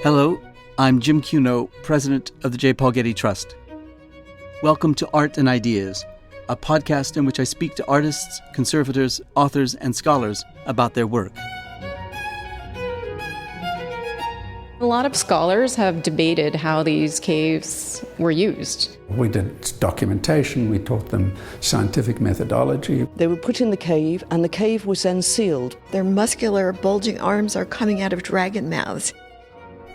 Hello, I'm Jim Cuno, president of the J. Paul Getty Trust. Welcome to Art and Ideas, a podcast in which I speak to artists, conservators, authors, and scholars about their work. A lot of scholars have debated how these caves were used. We did documentation, we taught them scientific methodology. They were put in the cave, and the cave was then sealed. Their muscular, bulging arms are coming out of dragon mouths.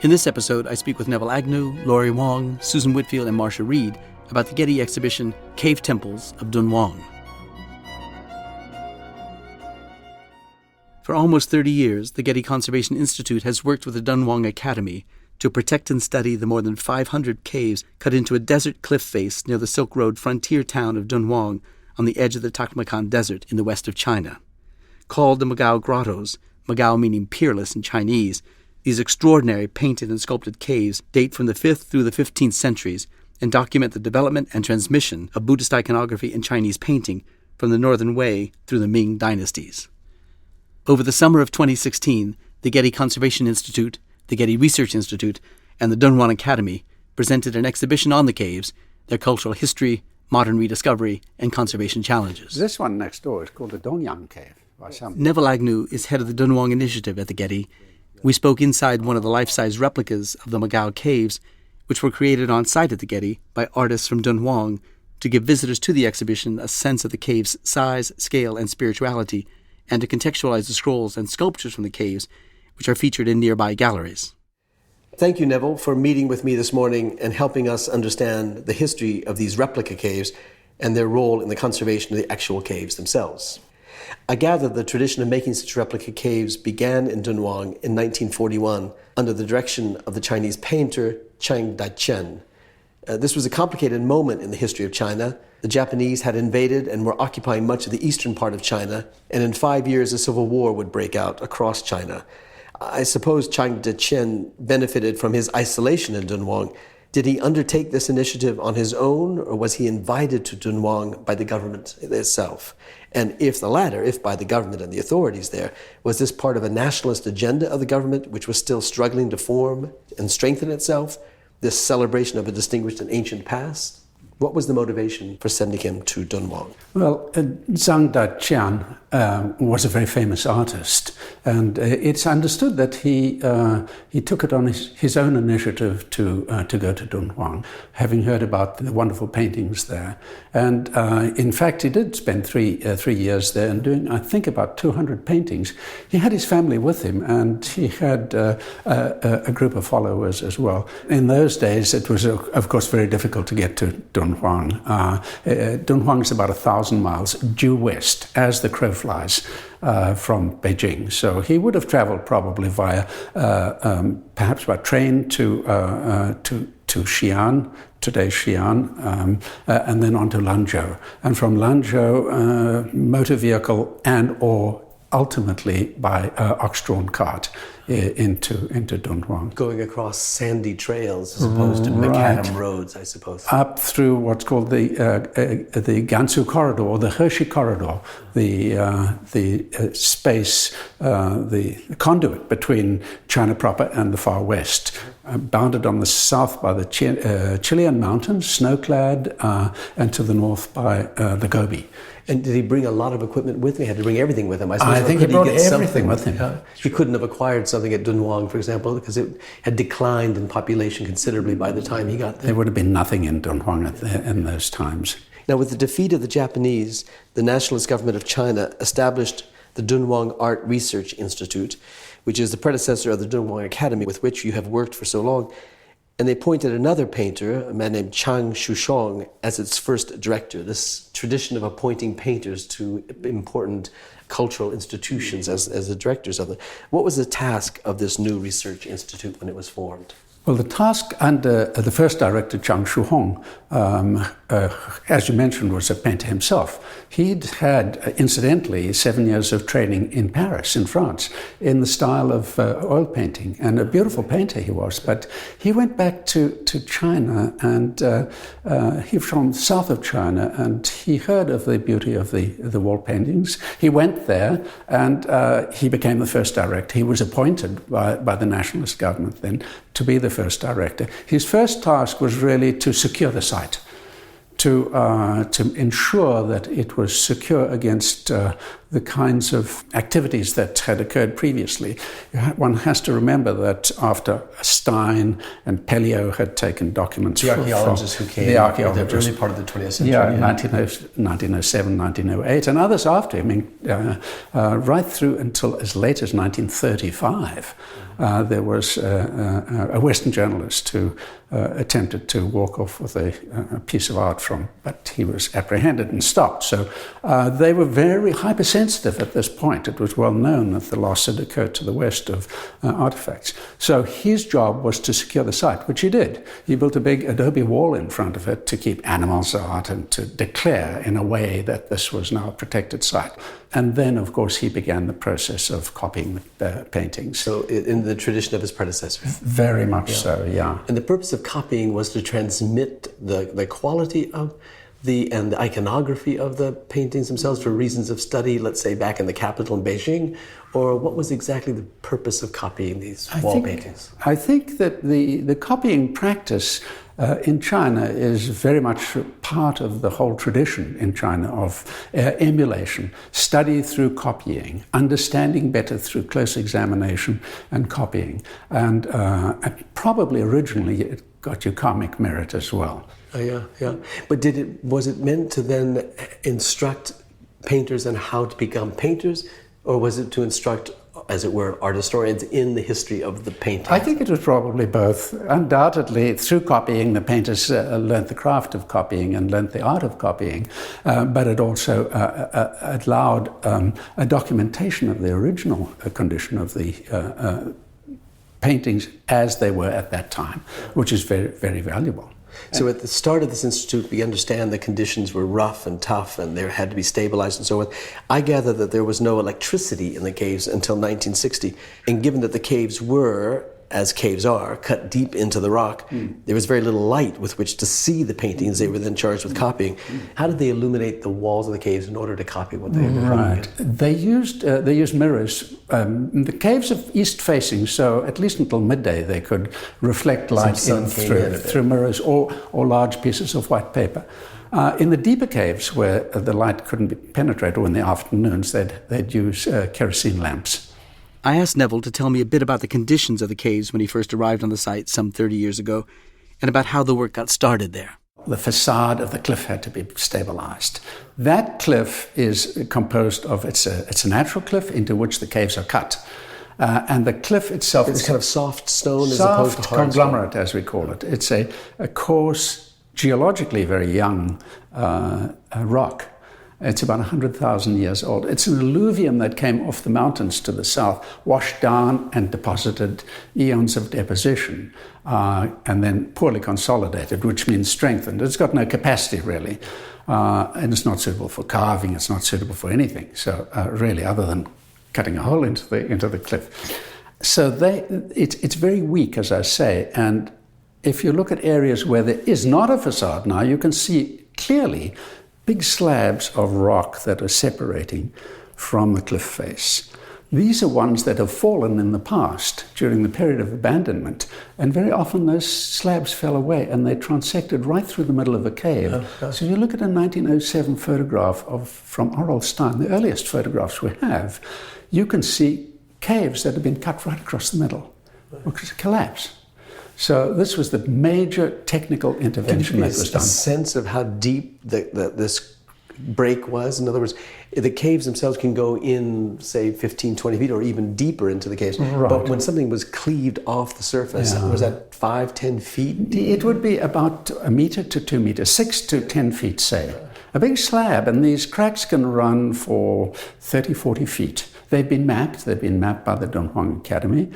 In this episode, I speak with Neville Agnew, Laurie Wong, Susan Whitfield, and Marcia Reed about the Getty exhibition, Cave Temples of Dunhuang. For almost 30 years, the Getty Conservation Institute has worked with the Dunhuang Academy to protect and study the more than 500 caves cut into a desert cliff face near the Silk Road frontier town of Dunhuang on the edge of the Taklamakan Desert in the west of China. Called the Mogao Grottoes, Mogao meaning peerless in Chinese, these extraordinary painted and sculpted caves date from the 5th through the 15th centuries and document the development and transmission of Buddhist iconography and Chinese painting from the Northern Wei through the Ming dynasties. Over the summer of 2016, the Getty Conservation Institute, the Getty Research Institute, and the Dunhuang Academy presented an exhibition on the caves, their cultural history, modern rediscovery, and conservation challenges. This one next door is called the Dunhuang Cave. Neville Agnew is head of the Dunhuang Initiative at the Getty. We spoke inside one of the life-size replicas of the Mogao caves, which were created on site at the Getty by artists from Dunhuang to give visitors to the exhibition a sense of the cave's size, scale, and spirituality, and to contextualize the scrolls and sculptures from the caves, which are featured in nearby galleries. Thank you, Neville, for meeting with me this morning and helping us understand the history of these replica caves and their role in the conservation of the actual caves themselves. I gather the tradition of making such replica caves began in Dunhuang in 1941 under the direction of the Chinese painter Chang Daiqian. This was a complicated moment in the history of China. The Japanese had invaded and were occupying much of the eastern part of China, and in 5 years a civil war would break out across China. I suppose Chang Daiqian benefited from his isolation in Dunhuang. Did he undertake this initiative on his own, or was he invited to Dunhuang by the government itself? And if the latter, if by the government and the authorities there, was this part of a nationalist agenda of the government which was still struggling to form and strengthen itself, this celebration of a distinguished and ancient past? What was the motivation for sending him to Dunhuang? Well, Zhang Daiqian was a very famous artist, and it's understood that he took it on his own initiative to go to Dunhuang, having heard about the wonderful paintings there. And in fact, he did spend three years there and doing, I think, about 200 paintings. He had his family with him, and he had a group of followers as well. In those days, it was, of course, very difficult to get to Dunhuang. Dunhuang is about 1,000 miles due west as the crow flies from Beijing. So he would have traveled probably via, perhaps by train to Xi'an, today's Xi'an, and then on to Lanzhou. And from Lanzhou, motor vehicle and or ultimately by ox-drawn cart into Dunhuang. Going across sandy trails as opposed to macadam roads, I suppose. Up through what's called the Gansu Corridor, or the Hershey Corridor, the space, the conduit between China proper and the far west, bounded on the south by the Chilean mountains, snow-clad, and to the north by the Gobi. And did he bring a lot of equipment with him? He had to bring everything with him. I think he brought everything with him. He couldn't have acquired something at Dunhuang, for example, because it had declined in population considerably by the time he got there. There would have been nothing in Dunhuang in those times. Now, with the defeat of the Japanese, the nationalist government of China established the Dunhuang Art Research Institute, which is the predecessor of the Dunhuang Academy, with which you have worked for so long. And they appointed another painter, a man named Chang Shushong, as its first director. This tradition of appointing painters to important cultural institutions as the directors of them. What was the task of this new research institute when it was formed? Well, the task under the first director, Zhang Shuhong, as you mentioned, was a painter himself. He'd had, incidentally, 7 years of training in Paris, in France, in the style of oil painting, and a beautiful painter he was. But he went back to China, and he was from south of China, and he heard of the beauty of the wall paintings. He went there, and he became the first director. He was appointed by the nationalist government then to be the first director. His first task was really to secure the site, to ensure that it was secure against the kinds of activities that had occurred previously. One has to remember that after Stein and Pelliot had taken documents the archaeologists who came in the early part of the 20th century. Yeah, 1907, 1908, and others after him, right through until as late as 1935. There was a Western journalist who attempted to walk off with a piece of art but he was apprehended and stopped. So they were very hypersensitive at this point. It was well known that the loss had occurred to the west of artifacts. So his job was to secure the site, which he did. He built a big adobe wall in front of it to keep animals out and to declare in a way that this was now a protected site. And then, of course, he began the process of copying the paintings. So in the tradition of his predecessors? Very much so, yeah. And the purpose of copying was to transmit the quality of and the iconography of the paintings themselves for reasons of study, let's say back in the capital in Beijing? Or what was exactly the purpose of copying these wall paintings? I think that the copying practice in China is very much part of the whole tradition in China of emulation, study through copying, understanding better through close examination and copying. And probably originally it got you karmic merit as well. Oh, yeah. But was it meant to then instruct painters on how to become painters, or was it to instruct, as it were, art historians in the history of the painting? I think it was probably both. Undoubtedly, through copying, the painters learned the craft of copying and learned the art of copying, but it also allowed a documentation of the original condition of the paintings as they were at that time, which is very, very valuable. So at the start of this institute, we understand the conditions were rough and tough and they had to be stabilized and so forth. I gather that there was no electricity in the caves until 1960. And given that the caves were, as caves are, cut deep into the rock, there was very little light with which to see the paintings they were then charged with copying. How did they illuminate the walls of the caves in order to copy what they were Right. They used mirrors. The caves are east-facing, so at least until midday they could reflect light in through mirrors or large pieces of white paper. In the deeper caves where the light couldn't penetrate, or in the afternoons, they'd use kerosene lamps. I asked Neville to tell me a bit about the conditions of the caves when he first arrived on the site some 30 years ago, and about how the work got started there. The facade of the cliff had to be stabilized. That cliff is composed of, it's a natural cliff into which the caves are cut. And the cliff itself is kind of soft stone as opposed opposed to hard conglomerate, stone. as we call it. It's a coarse, geologically very young rock. It's about 100,000 years old. It's an alluvium that came off the mountains to the south, washed down and deposited eons of deposition, and then poorly consolidated, which means strengthened. It's got no capacity, really, and it's not suitable for carving. It's not suitable for anything, so really, other than cutting a hole into the cliff. So it's very weak, as I say, and if you look at areas where there is not a facade now, you can see clearly big slabs of rock that are separating from the cliff face. These are ones that have fallen in the past during the period of abandonment, and very often those slabs fell away and they transected right through the middle of a cave. So if you look at a 1907 photograph from Oral Stein, the earliest photographs we have, you can see caves that have been cut right across the middle, because it collapsed. So this was the major technical intervention that was done. A sense of how deep this break was? In other words, the caves themselves can go in, say, 15, 20 feet or even deeper into the caves. Right. But when something was cleaved off the surface, was that 5, 10 feet deep? It would be about 1 meter to 2 meters, 6 to 10 feet, say. A big slab, and these cracks can run for 30, 40 feet. They've been mapped by the Dunhuang Academy.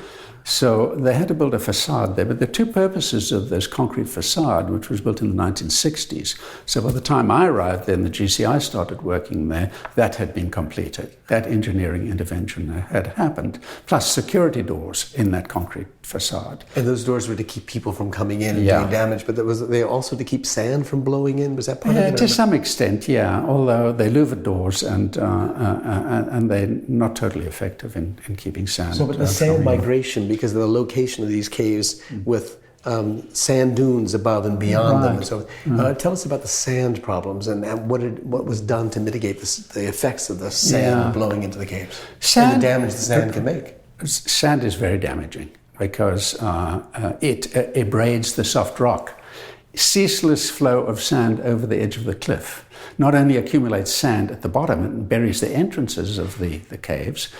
So they had to build a facade there. But the two purposes of this concrete facade, which was built in the 1960s, so by the time I arrived there and the GCI started working there, that had been completed. That engineering intervention had happened, plus security doors in that concrete facade. And those doors were to keep people from coming in and doing damage, but they also to keep sand from blowing in? Was that part of it? To some extent, yeah, although they're louvered doors and they're not totally effective in keeping sand. So but the sand migration, because of the location of these caves with sand dunes above and beyond them. And so tell us about the sand problems and what was done to mitigate the effects of the sand blowing into the caves and the damage the sand can make. Sand is very damaging because it abrades the soft rock. Ceaseless flow of sand over the edge of the cliff not only accumulates sand at the bottom and buries the entrances of the caves,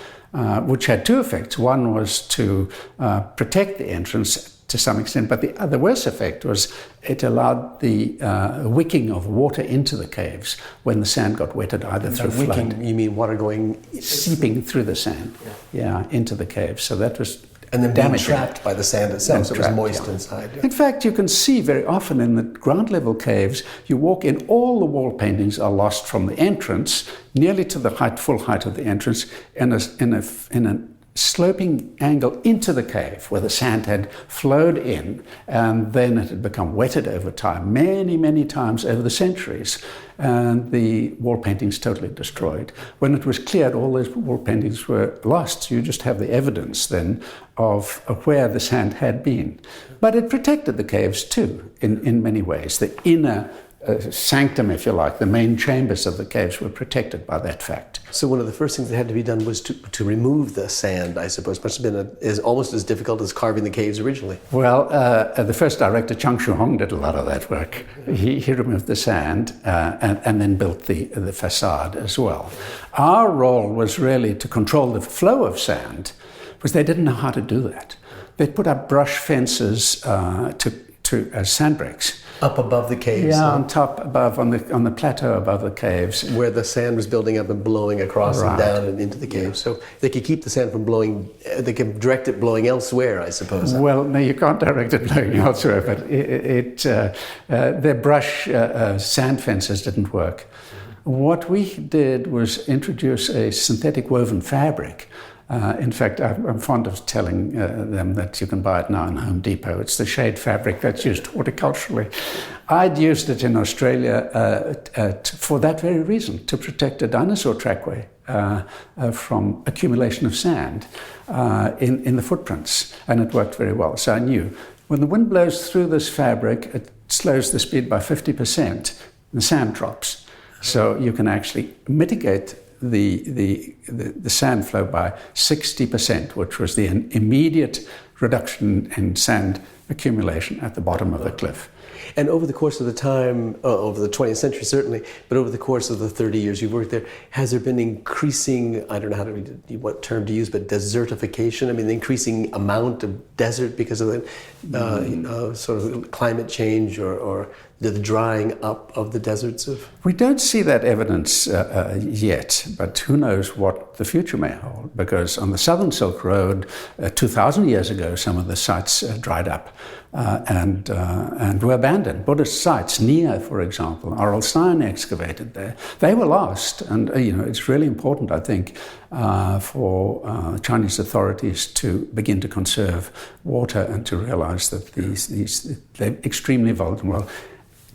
which had two effects. One was to protect the entrance to some extent, but the worst effect was it allowed the wicking of water into the caves when the sand got wetted either through flood. Wicking, you mean water going... seeping through the sand, into the caves. So that was... And then being trapped by the sand itself, so it was moist inside. Yeah. In fact, you can see very often in the ground level caves, you walk in, all the wall paintings are lost from the entrance, nearly to the full height of the entrance, in a sloping angle into the cave where the sand had flowed in, and then it had become wetted over time, many, many times over the centuries, and the wall paintings totally destroyed. When it was cleared, all those wall paintings were lost. You just have the evidence then of where the sand had been. But it protected the caves too, in many ways. The inner sanctum, if you like, the main chambers of the caves were protected by that fact. So one of the first things that had to be done was to remove the sand, I suppose. Must have been is almost as difficult as carving the caves originally. Well, the first director, Chang Shu-hong, did a lot of that work. He removed the sand and then built the facade as well. Our role was really to control the flow of sand, because they didn't know how to do that. They put up brush fences as sand breaks. Up above the caves? Yeah, on top, above, on the plateau above the caves. Where the sand was building up and blowing across and down and into the caves. So they could keep the sand from blowing, they could direct it blowing elsewhere, I suppose. Well, no, you can't direct it blowing elsewhere, but their brush sand fences didn't work. What we did was introduce a synthetic woven fabric. In fact, I'm fond of telling them that you can buy it now in Home Depot. It's the shade fabric that's used horticulturally. I'd used it in Australia for that very reason, to protect a dinosaur trackway from accumulation of sand in the footprints, and it worked very well. So I knew when the wind blows through this fabric, it slows the speed by 50%, the sand drops. So you can actually mitigate the sand flow by 60%, which was the immediate reduction in sand accumulation at the bottom of the cliff. And over the course of the time, over the 20th century certainly, but over the course of the 30 years you've worked there, has there been increasing, I don't know what term to use, but desertification? I mean, the increasing amount of desert because of the sort of climate change or the drying up of the deserts? We don't see that evidence yet, but who knows what the future may hold, because on the Southern Silk Road 2,000 years ago, some of the sites dried up and were abandoned. Buddhist sites, Nia, for example, Aral Stein excavated there. They were lost, and it's really important, I think, for Chinese authorities to begin to conserve water and to realize that they're extremely vulnerable.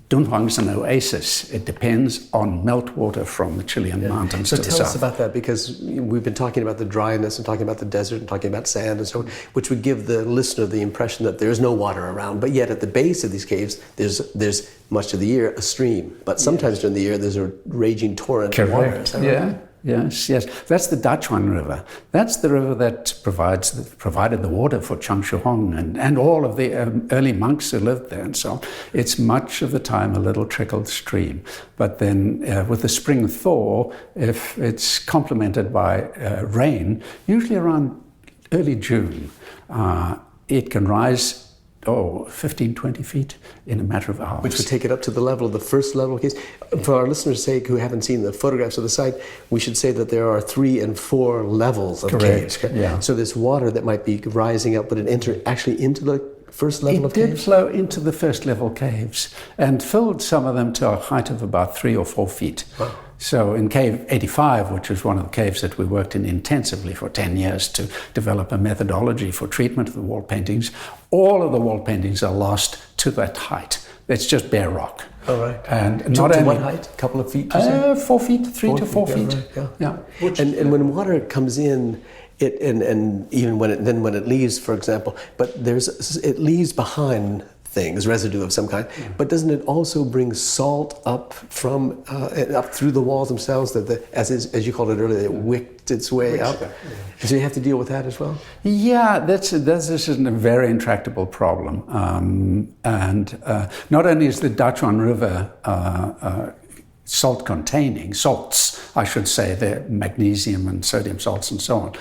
Dunhuang is an oasis. It depends on meltwater from the Chilean mountains to the south. So tell us about that, because we've been talking about the dryness and talking about the desert and talking about sand and so on, which would give the listener the impression that there's no water around. But yet at the base of these caves, there's much of the year a stream. But sometimes during the year, there's a raging torrent of water. Is that right? Yes. That's the Dunhuang River. That's the river that provided the water for Chang Shu-hong and all of the early monks who lived there and so on. It's much of the time a little trickled stream. But then with the spring thaw, if it's complemented by rain, usually around early June, it can rise 15, 20 feet in a matter of hours. Which would take it up to the level of the first level caves. For our listeners' sake who haven't seen the photographs of the site, we should say that there are 3 and 4 levels of caves. Yeah. So this water that might be rising up, would it enter actually into the first level of caves? It did flow into the first level caves and filled some of them to a height of about 3 or 4 feet. Wow. So in cave 85, which was one of the caves that we worked in intensively for 10 years to develop a methodology for treatment of the wall paintings, all of the wall paintings are lost to that height. It's just bare rock. All right. And to not only, what height? A couple of feet, you say? 4 feet, 3 to 4 feet. Yeah. And when water comes in, and even when it leaves, for example, but it leaves behind things, residue of some kind. But doesn't it also bring salt up from up through the walls themselves? That as you called it earlier, it wicked its way up. So you have to deal with that as well. Yeah, this is a very intractable problem, and not only is the Dunhuang River salt-containing salts, I should say, the magnesium and sodium salts and so on,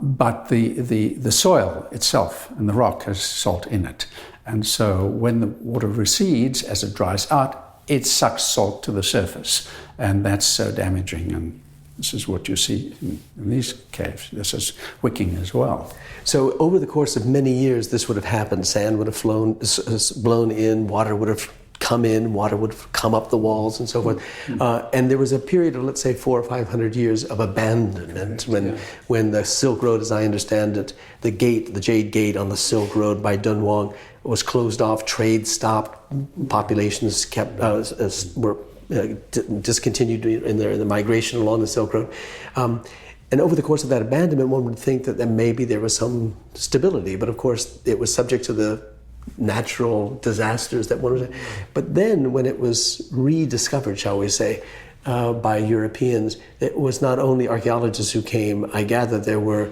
but the soil itself and the rock has salt in it. And so when the water recedes, as it dries out, it sucks salt to the surface. And that's so damaging. And this is what you see in these caves. This is wicking as well. So over the course of many years, this would have happened. Sand would have blown in, water would have come in, water would come up the walls and so forth. And there was a period of, let's say, 400 or 500 years of abandonment when the Silk Road, as I understand it, the Jade Gate on the Silk Road by Dunhuang was closed off, trade stopped, populations were discontinued in the migration along the Silk Road. And over the course of that abandonment, one would think that maybe there was some stability, but of course it was subject to the natural disasters that one was. But then when it was rediscovered, shall we say, by Europeans, it was not only archaeologists who came. I gather there were,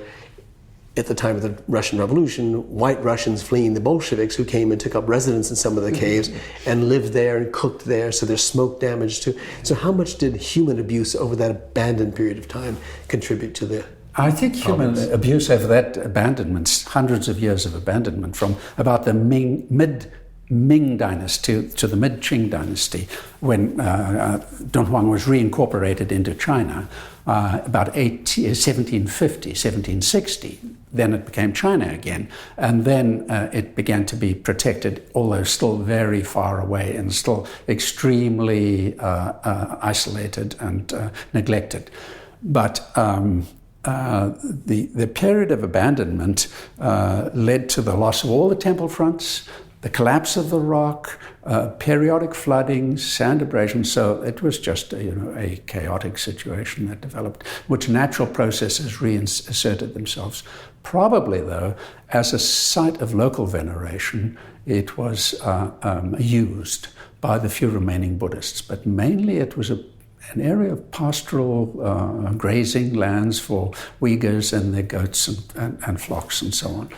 at the time of the Russian Revolution, white Russians fleeing the Bolsheviks who came and took up residence in some of the caves and lived there and cooked there, so there's smoke damage too. So how much did human abuse over that abandoned period of time contribute to the I think human abuse over that abandonment, hundreds of years of abandonment, from about the mid-Ming dynasty to the mid-Qing dynasty, when Dunhuang was reincorporated into China, about 1750, 1760. Then it became China again, and then it began to be protected, although still very far away and still extremely isolated and neglected. But the period of abandonment led to the loss of all the temple fronts, the collapse of the rock, periodic flooding, sand abrasion. So it was just a chaotic situation that developed, which natural processes reasserted themselves. Probably, though, as a site of local veneration, it was used by the few remaining Buddhists, but mainly it was an area of pastoral grazing lands for Uyghurs and their goats and flocks and so on.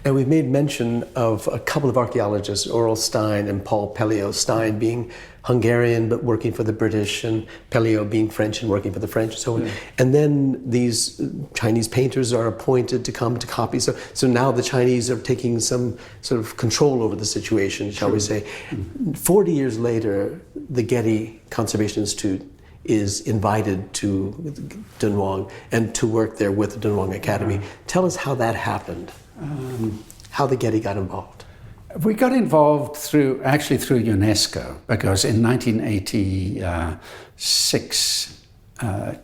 Now, we've made mention of a couple of archaeologists, Aurel Stein and Paul Pelliot. Stein being Hungarian but working for the British, and Pelliot being French and working for the French and so on. And then these Chinese painters are appointed to come to copy. So now the Chinese are taking some sort of control over the situation, shall we say. 40 years later, the Getty Conservation Institute is invited to Dunhuang and to work there with the Dunhuang Academy. Tell us how that happened, how the Getty got involved. We got involved through UNESCO, because in 1986,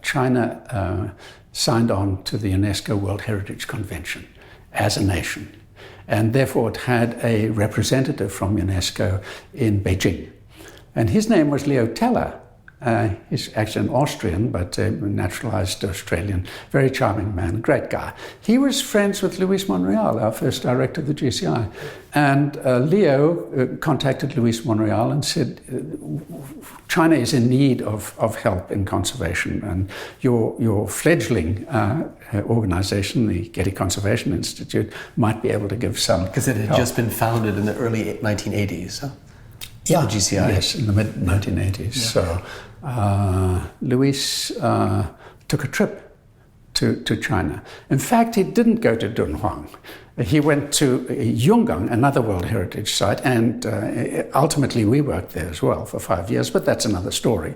China signed on to the UNESCO World Heritage Convention as a nation, and therefore it had a representative from UNESCO in Beijing. And his name was Leo Teller. He's actually an Austrian, but naturalized Australian, very charming man, great guy. He was friends with Luis Monreal, our first director of the GCI. And Leo contacted Luis Monreal and said, China is in need of help in conservation, and your fledgling organization, the Getty Conservation Institute, might be able to give some help. Because it had just been founded in the early 1980s, huh? Yeah, the GCI. Yes, in the mid-1980s. Yeah. So Luis took a trip to China. In fact, he didn't go to Dunhuang. He went to Yungang, another World Heritage Site, and ultimately we worked there as well for 5 years, but that's another story.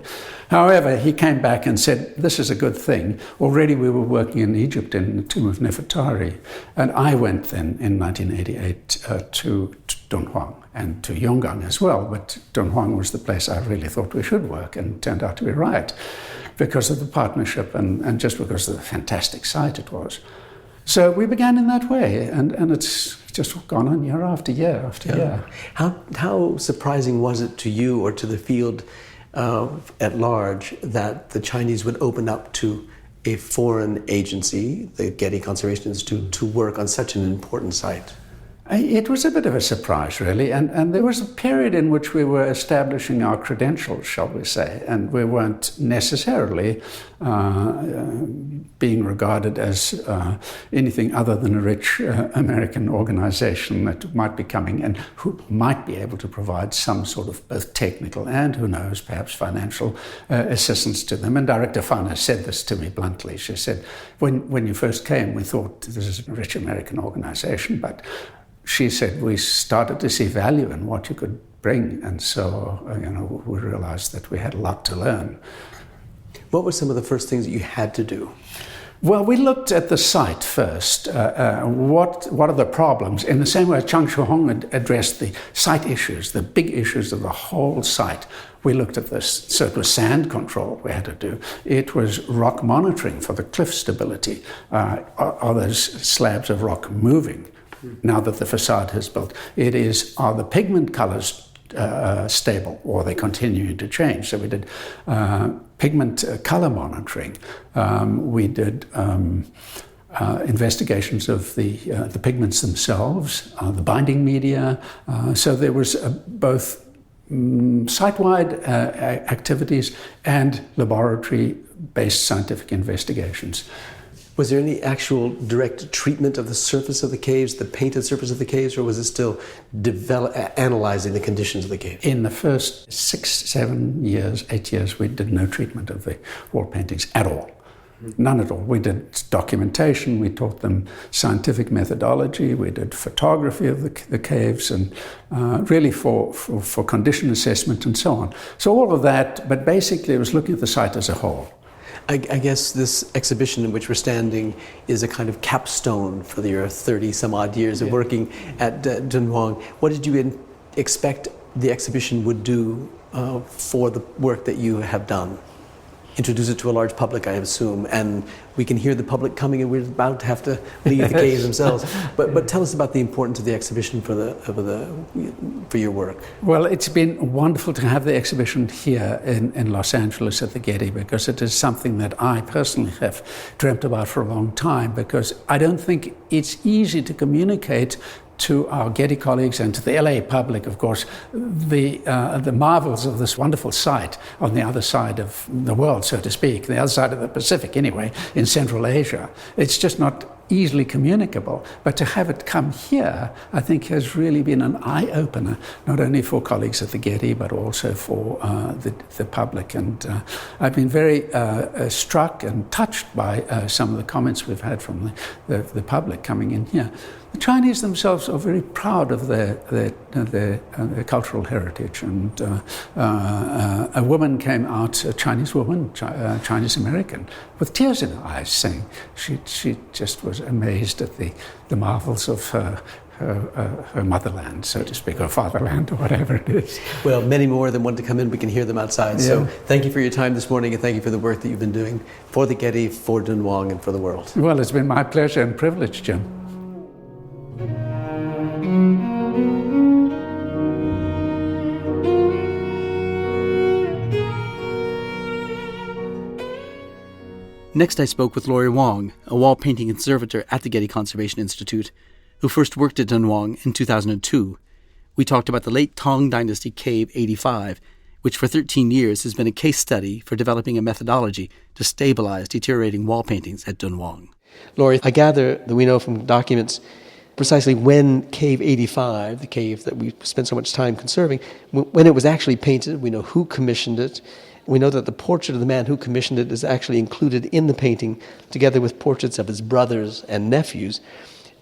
However, he came back and said, this is a good thing. Already we were working in Egypt in the tomb of Nefertari, and I went then in 1988 to Dunhuang and to Yungang as well, but Dunhuang was the place I really thought we should work, and it turned out to be right because of the partnership and just because of the fantastic site it was. So we began in that way, and it's just gone on year after year after year. How surprising was it to you or to the field at large that the Chinese would open up to a foreign agency, the Getty Conservation Institute, to work on such an important site? It was a bit of a surprise, really, and there was a period in which we were establishing our credentials, shall we say, and we weren't necessarily being regarded as anything other than a rich American organization that might be coming and who might be able to provide some sort of both technical and, who knows, perhaps financial assistance to them. And Director Fana said this to me bluntly. She said, when you first came, we thought this is a rich American organization, but she said, we started to see value in what you could bring, and so we realized that we had a lot to learn. What were some of the first things that you had to do? Well, we looked at the site first. What are the problems? In the same way Chang Shuhong had addressed the site issues, the big issues of the whole site, we looked at this. So it was sand control we had to do. It was rock monitoring for the cliff stability. Are those slabs of rock moving now that the facade has built? Are the pigment colors stable, or are they continuing to change? So we did pigment color monitoring. We did investigations of the pigments themselves, the binding media. So there was both site-wide activities and laboratory-based scientific investigations. Was there any actual direct treatment of the surface of the caves, the painted surface of the caves, or was it still analyzing the conditions of the cave? In the first 6, 7 years, 8 years, we did no treatment of the wall paintings at all. None at all. We did documentation, we taught them scientific methodology, we did photography of the caves, and really for condition assessment and so on. So all of that, but basically it was looking at the site as a whole. I guess this exhibition in which we're standing is a kind of capstone for your 30-some-odd years of working at Dunhuang. What did you expect the exhibition would do for the work that you have done? Introduce it to a large public, I assume, and we can hear the public coming, and we're about to have to leave the caves themselves. But tell us about the importance of the exhibition for your work. Well, it's been wonderful to have the exhibition here in Los Angeles at the Getty, because it is something that I personally have dreamt about for a long time, because I don't think it's easy to communicate to our Getty colleagues and to the LA public, of course, the marvels of this wonderful site on the other side of the world, so to speak, the other side of the Pacific anyway, in Central Asia. It's just not easily communicable. But to have it come here, I think, has really been an eye-opener, not only for colleagues at the Getty, but also for the public. And I've been very struck and touched by some of the comments we've had from the public coming in here. The Chinese themselves are very proud of their cultural heritage, and a woman came out, a Chinese woman, Chinese American, with tears in her eyes, saying she just was amazed at the marvels of her motherland, so to speak, or fatherland, or whatever it is. Well, many more than want to come in. We can hear them outside. Yeah. So thank you for your time this morning, and thank you for the work that you've been doing for the Getty, for Dunhuang, and for the world. Well, it's been my pleasure and privilege, Jim. Next, I spoke with Laurie Wong, a wall painting conservator at the Getty Conservation Institute, who first worked at Dunhuang in 2002. We talked about the late Tang Dynasty Cave 85, which for 13 years has been a case study for developing a methodology to stabilize deteriorating wall paintings at Dunhuang. Laurie, I gather that we know from documents precisely when Cave 85, the cave that we spent so much time conserving, when it was actually painted. We know who commissioned it, We know that the portrait of the man who commissioned it is actually included in the painting, together with portraits of his brothers and nephews,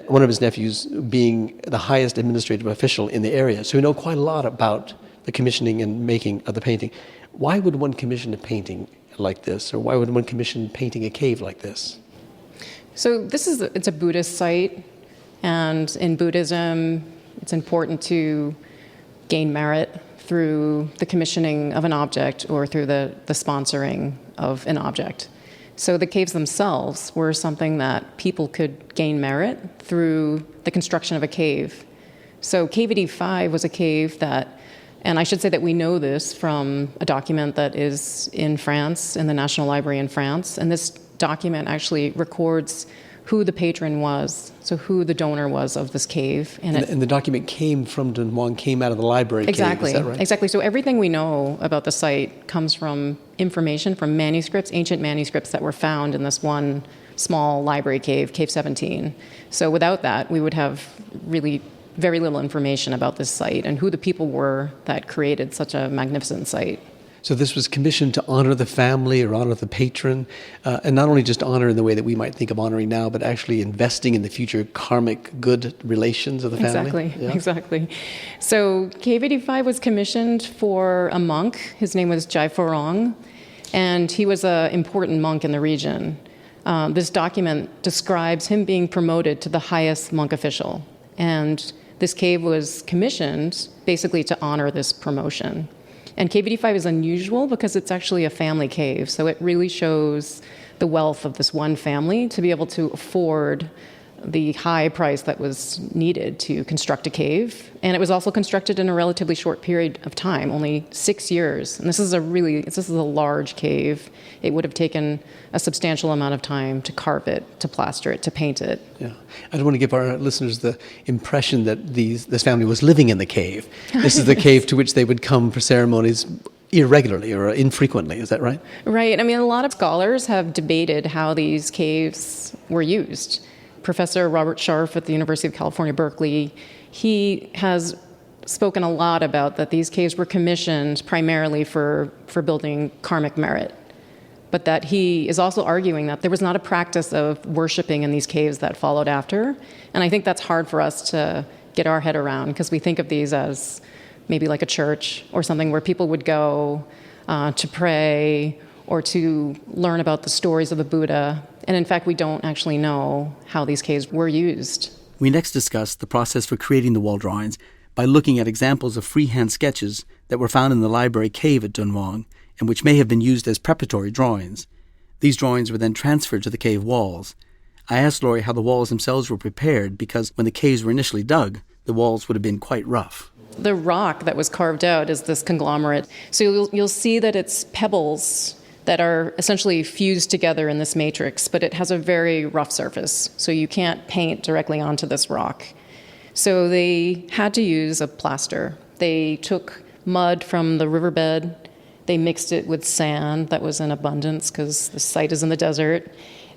one of his nephews being the highest administrative official in the area. So we know quite a lot about the commissioning and making of the painting. Why would one commission a painting like this, or why would one commission painting a cave like this? So it's a Buddhist site, and in Buddhism, it's important to gain merit through the commissioning of an object or through the sponsoring of an object. So the caves themselves were something that people could gain merit through the construction of a cave. So Cave 85 was a cave that, and I should say that we know this from a document that is in France, in the National Library in France, and this document actually records who the patron was, so who the donor was of this cave. And the document came from Dunhuang, came out of the library exactly, cave, is that right? Exactly. So everything we know about the site comes from information from manuscripts, ancient manuscripts that were found in this one small library cave, Cave 17. So without that, we would have really very little information about this site and who the people were that created such a magnificent site. So this was commissioned to honor the family or honor the patron, and not only just honor in the way that we might think of honoring now, but actually investing in the future karmic good relations of the family. Exactly, yeah. Exactly. So Cave 85 was commissioned for a monk. His name was Jai Forong, and he was an important monk in the region. This document describes him being promoted to the highest monk official, and this cave was commissioned basically to honor this promotion. And Cave 85 is unusual because it's actually a family cave, so it really shows the wealth of this one family to be able to afford the high price that was needed to construct a cave. And it was also constructed in a relatively short period of time, only 6 years. And this is a large cave. It would have taken a substantial amount of time to carve it, to plaster it, to paint it. Yeah, I don't want to give our listeners the impression that this family was living in the cave. This is the cave to which they would come for ceremonies irregularly or infrequently, is that right? Right. I mean, a lot of scholars have debated how these caves were used. Professor Robert Scharf at the University of California, Berkeley, he has spoken a lot about that these caves were commissioned primarily for building karmic merit, but that he is also arguing that there was not a practice of worshiping in these caves that followed after. And I think that's hard for us to get our head around because we think of these as maybe like a church or something where people would go to pray or to learn about the stories of the Buddha. And in fact, we don't actually know how these caves were used. We next discuss the process for creating the wall drawings by looking at examples of freehand sketches that were found in the library cave at Dunhuang and which may have been used as preparatory drawings. These drawings were then transferred to the cave walls. I asked Laurie how the walls themselves were prepared because when the caves were initially dug, the walls would have been quite rough. The rock that was carved out is this conglomerate. So you'll see that it's pebbles that are essentially fused together in this matrix, but it has a very rough surface, so you can't paint directly onto this rock. So they had to use a plaster. They took mud from the riverbed, they mixed it with sand that was in abundance because the site is in the desert.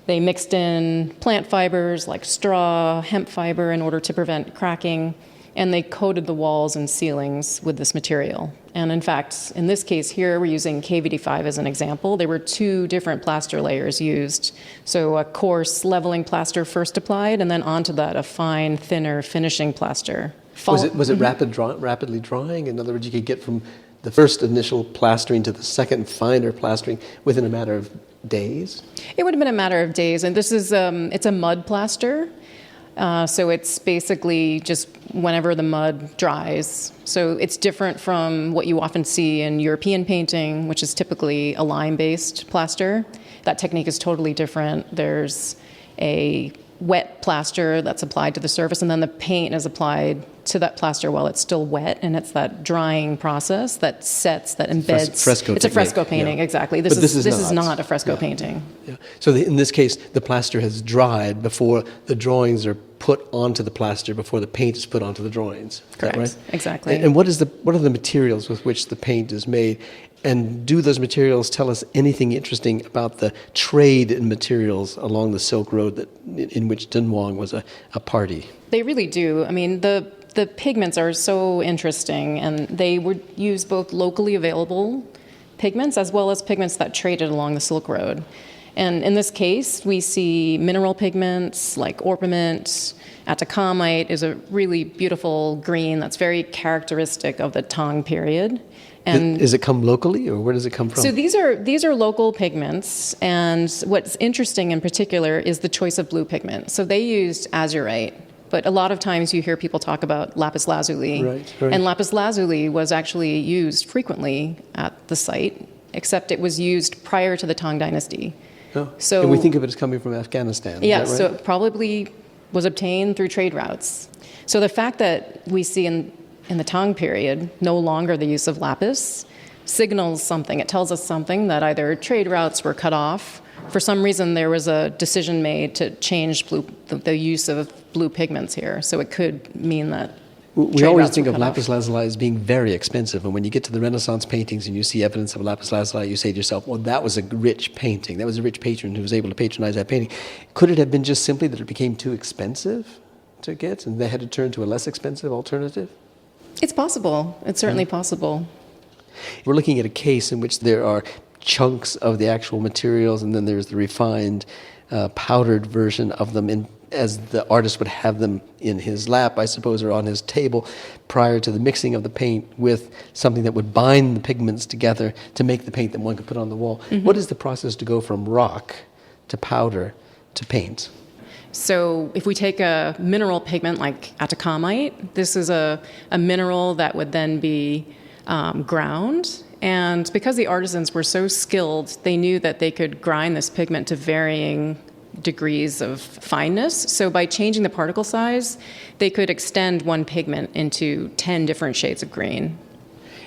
They mixed in plant fibers like straw, hemp fiber in order to prevent cracking, and they coated the walls and ceilings with this material. And in fact, in this case here, we're using Cave 85 as an example. There were 2 different plaster layers used. So a coarse leveling plaster first applied, and then onto that a fine, thinner finishing plaster. Was it rapidly drying? In other words, you could get from the first initial plastering to the second finer plastering within a matter of days? It would have been a matter of days. And this is, it's a mud plaster. So it's basically just whenever the mud dries. So it's different from what you often see in European painting, which is typically a lime-based plaster. That technique is totally different. There's a wet plaster that's applied to the surface, and then the paint is applied to that plaster while it's still wet, and it's that drying process that sets, that embeds. Fresco it's a fresco painting, yeah. Exactly. This is not a fresco painting. Yeah. So in this case, the plaster has dried before the drawings are put onto the plaster, before the paint is put onto the drawings. Is Correct. That right? Exactly. And what are the materials with which the paint is made? And do those materials tell us anything interesting about the trade in materials along the Silk Road in which Dunhuang was a party? They really do. I mean, the pigments are so interesting, and they were used both locally available pigments as well as pigments that traded along the Silk Road. And in this case, we see mineral pigments like orpiment. Atacamite is a really beautiful green that's very characteristic of the Tang period. And does it come locally, or where does it come from? so these are local pigments, and what's interesting in particular is the choice of blue pigment. So they used azurite, but a lot of times you hear people talk about lapis lazuli. Right. And lapis lazuli was actually used frequently at the site, except it was used prior to the Tang dynasty. Oh. So, and we think of it as coming from Afghanistan. Yeah, is that so right? it probably was obtained through trade routes. So the fact that we see in the Tang period no longer the use of lapis signals something. It tells us something, that either trade routes were cut off. For some reason, there was a decision made to change the use of blue pigments here. So it could mean that we always think of lapis lazuli as being very expensive, and when you get to the Renaissance paintings and you see evidence of lapis lazuli, you say to yourself, well, that was a rich painting. That was a rich patron who was able to patronize that painting. Could it have been just simply that it became too expensive to get, and they had to turn to a less expensive alternative? It's possible. It's certainly possible. We're looking at a case in which there are chunks of the actual materials, and then there's the refined, powdered version of them as the artist would have them in his lap, I suppose, or on his table prior to the mixing of the paint with something that would bind the pigments together to make the paint that one could put on the wall. Mm-hmm. What is the process to go from rock to powder to paint? So if we take a mineral pigment like atacamite, this is a mineral that would then be ground. And because the artisans were so skilled, they knew that they could grind this pigment to varying degrees of fineness. So by changing the particle size, they could extend one pigment into 10 different shades of green.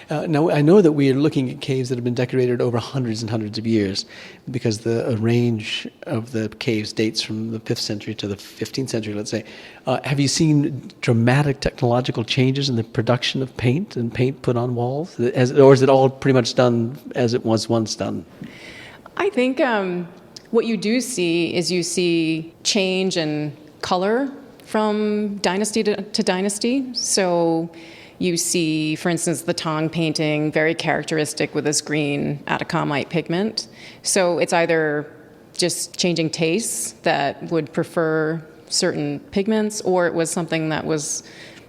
Now, I know that we are looking at caves that have been decorated over hundreds and hundreds of years, because the range of the caves dates from the 5th century to the 15th century, let's say. Have you seen dramatic technological changes in the production of paint and paint put on walls? Or is it all pretty much done as it was once done? I think what you do see is you see change in color from dynasty to dynasty. So you see, for instance, the Tang painting, very characteristic with this green atacamite pigment. So it's either just changing tastes that would prefer certain pigments, or it was something that was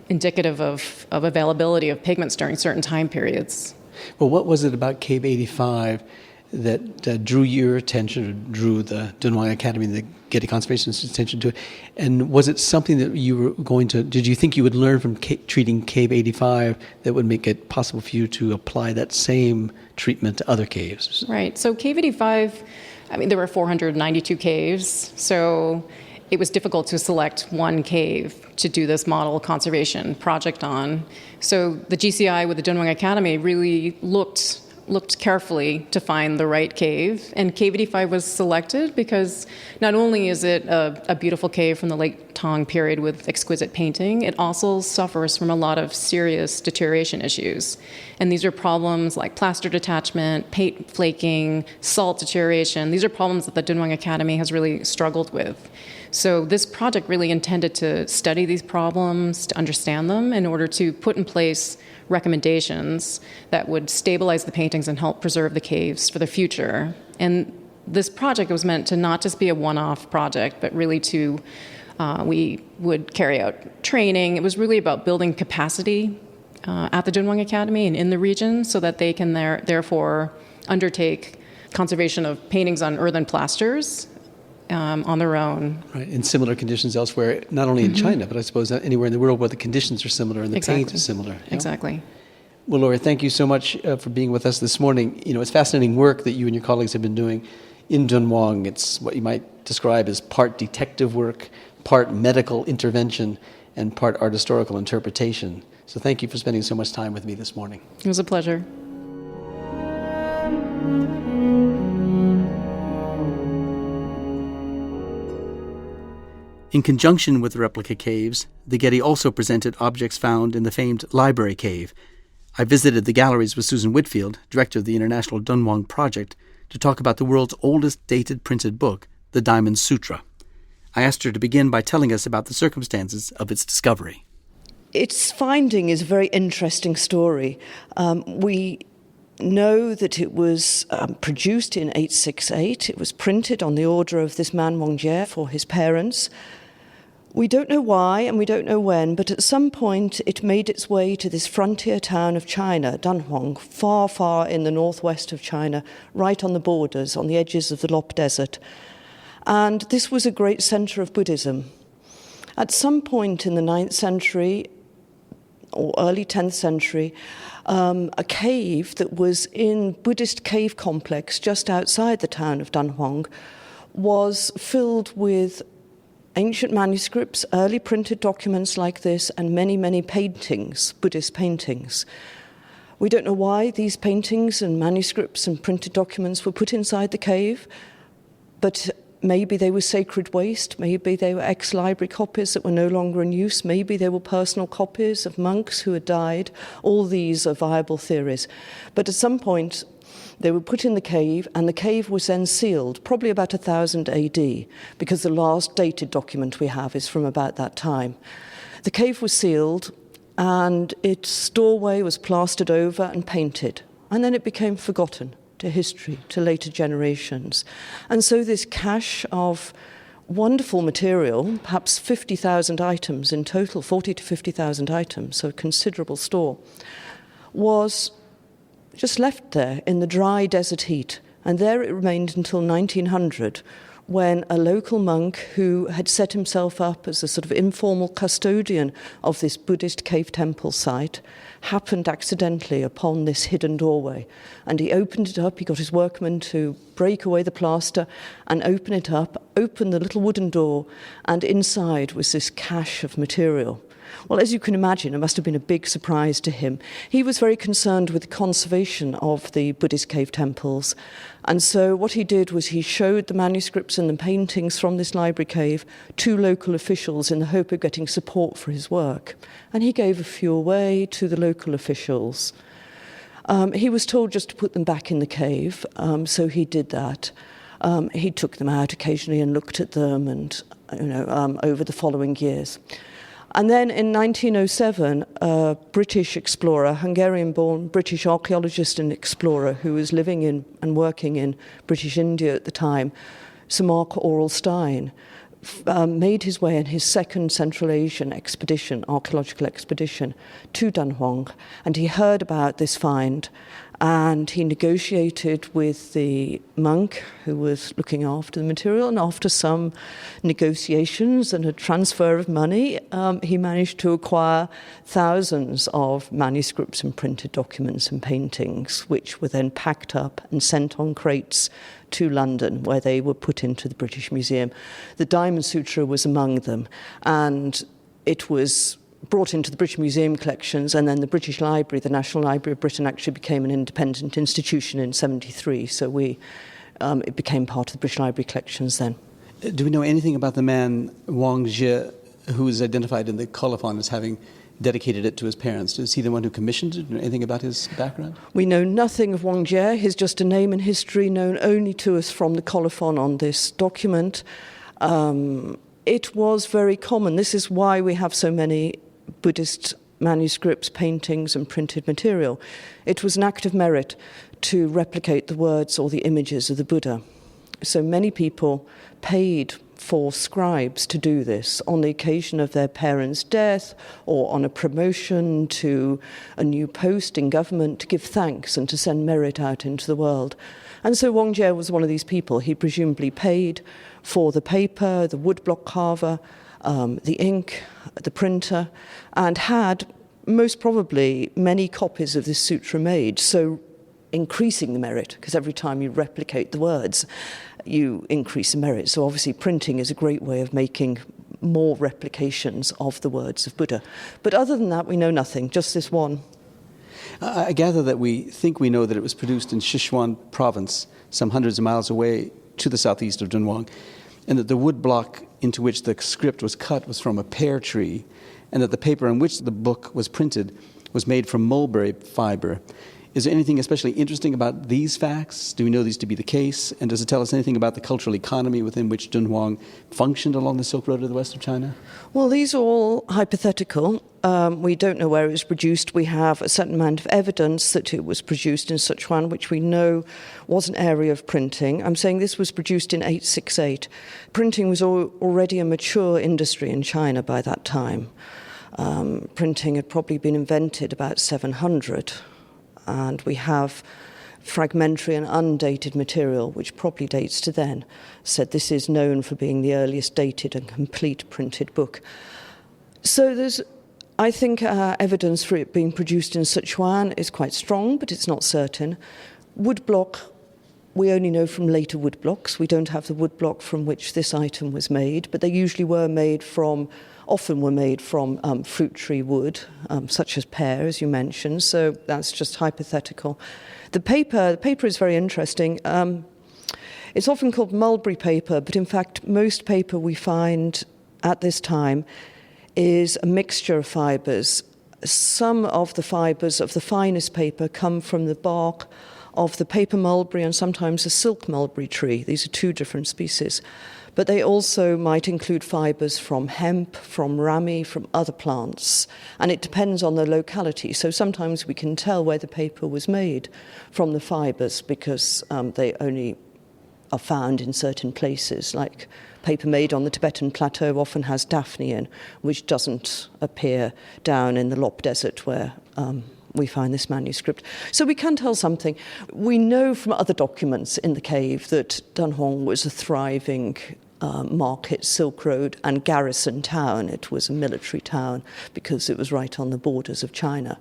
indicative of availability of pigments during certain time periods. Well, what was it about Cave 85 that drew your attention, or drew the Dunhuang Academy and the Getty Conservation Institute's attention to it? And was it something that you were did you think you would learn from treating Cave 85 that would make it possible for you to apply that same treatment to other caves? Right. So Cave 85, there were 492 caves, so it was difficult to select one cave to do this model conservation project on. So the GCI with the Dunhuang Academy really looked carefully to find the right cave, and Cave 85 was selected because not only is it a beautiful cave from the late Tang period with exquisite painting, it also suffers from a lot of serious deterioration issues. And these are problems like plaster detachment, paint flaking, salt deterioration. These are problems that the Dunhuang Academy has really struggled with. So this project really intended to study these problems, to understand them, in order to put in place recommendations that would stabilize the paintings and help preserve the caves for the future. And this project was meant to not just be a one-off project, but really we would carry out training. It was really about building capacity at the Dunhuang Academy and in the region, so that they can therefore undertake conservation of paintings on earthen plasters on their own. Right, in similar conditions elsewhere, not only in China, but I suppose anywhere in the world where the conditions are similar and the paint is similar. Exactly. Well, Laura, thank you so much for being with us this morning. It's fascinating work that you and your colleagues have been doing in Dunhuang. It's what you might describe as part detective work, part medical intervention, and part art historical interpretation. So thank you for spending so much time with me this morning. It was a pleasure. In conjunction with the replica caves, the Getty also presented objects found in the famed Library Cave. I visited the galleries with Susan Whitfield, director of the International Dunhuang Project, to talk about the world's oldest dated printed book, the Diamond Sutra. I asked her to begin by telling us about the circumstances of its discovery. Its finding is a very interesting story. We know that it was produced in 868. It was printed on the order of this man Wong for his parents. We don't know why and we don't know when, but at some point it made its way to this frontier town of China, Dunhuang, far, far in the northwest of China, right on the borders, on the edges of the Lop Desert. And this was a great center of Buddhism. At some point in the 9th century, or early 10th century, a cave that was in Buddhist cave complex just outside the town of Dunhuang was filled with ancient manuscripts, early printed documents like this, and many, many paintings, Buddhist paintings. We don't know why these paintings and manuscripts and printed documents were put inside the cave, but maybe they were sacred waste, maybe they were ex-library copies that were no longer in use, maybe they were personal copies of monks who had died. All these are viable theories. But at some point, they were put in the cave, and the cave was then sealed, probably about 1000 AD, because the last dated document we have is from about that time. The cave was sealed, and its doorway was plastered over and painted, and then it became forgotten to history, to later generations. And so this cache of wonderful material, perhaps 50,000 items in total, 40 to 50,000 items, so a considerable store, was just left there in the dry desert heat. And there it remained until 1900, when a local monk who had set himself up as a sort of informal custodian of this Buddhist cave temple site happened accidentally upon this hidden doorway. And he opened it up, he got his workmen to break away the plaster and open it up, open the little wooden door, and inside was this cache of material. Well, as you can imagine, it must have been a big surprise to him. He was very concerned with the conservation of the Buddhist cave temples. And so what he did was he showed the manuscripts and the paintings from this library cave to local officials in the hope of getting support for his work. And he gave a few away to the local officials. He was told just to put them back in the cave, so he did that. He took them out occasionally and looked at them, and over the following years. And then in 1907, a British explorer, Hungarian-born British archaeologist and explorer who was living in and working in British India at the time, Sir Mark Aurel-Stein, made his way in his second Central Asian expedition, archaeological expedition, to Dunhuang, and he heard about this find, and he negotiated with the monk who was looking after the material, and after some negotiations and a transfer of money, he managed to acquire thousands of manuscripts and printed documents and paintings, which were then packed up and sent on crates to London, where they were put into the British Museum. The Diamond Sutra was among them, and it was brought into the British Museum collections, and then the British Library, the National Library of Britain, actually became an independent institution in 1973, so it became part of the British Library collections then. Do we know anything about the man Wong Jie, who is identified in the colophon as having dedicated it to his parents? Is he the one who commissioned it? Anything about his background? We know nothing of Wong Jie. He's just a name in history known only to us from the colophon on this document. It was very common. This is why we have so many Buddhist manuscripts, paintings, and printed material. It was an act of merit to replicate the words or the images of the Buddha. So many people paid for scribes to do this on the occasion of their parents' death or on a promotion to a new post in government to give thanks and to send merit out into the world. And so Wong Jie was one of these people. He presumably paid for the paper, the woodblock carver, the ink, the printer, and had most probably many copies of this sutra made, so increasing the merit, because every time you replicate the words, you increase the merit. So obviously printing is a great way of making more replications of the words of Buddha. But other than that, we know nothing, just this one. I gather that we think we know that it was produced in Sichuan province, some hundreds of miles away to the southeast of Dunhuang, and that the wood block into which the script was cut was from a pear tree, and that the paper on which the book was printed was made from mulberry fiber. Is there anything especially interesting about these facts? Do we know these to be the case? And does it tell us anything about the cultural economy within which Dunhuang functioned along the Silk Road of the west of China? Well, these are all hypothetical. We don't know where it was produced. We have a certain amount of evidence that it was produced in Sichuan, which we know was an area of printing. I'm saying this was produced in 868. Printing was already a mature industry in China by that time. Printing had probably been invented about 700. And we have fragmentary and undated material, which probably dates to then. Said this is known for being the earliest dated and complete printed book. So there's, I think, evidence for it being produced in Sichuan is quite strong, but it's not certain. Woodblock, we only know from later woodblocks. We don't have the woodblock from which this item was made, but they usually often were made from fruit tree wood, such as pear, as you mentioned, so that's just hypothetical. The paper is very interesting. It's often called mulberry paper, but in fact most paper we find at this time is a mixture of fibres. Some of the fibres of the finest paper come from the bark of the paper mulberry and sometimes the silk mulberry tree. These are two different species. But they also might include fibres from hemp, from rami, from other plants. And it depends on the locality. So sometimes we can tell where the paper was made from the fibres because they only are found in certain places. Like paper made on the Tibetan plateau often has daphne in, which doesn't appear down in the Lop Desert where we find this manuscript. So we can tell something. We know from other documents in the cave that Dunhuang was a thriving market, Silk Road, and garrison town. It was a military town because it was right on the borders of China.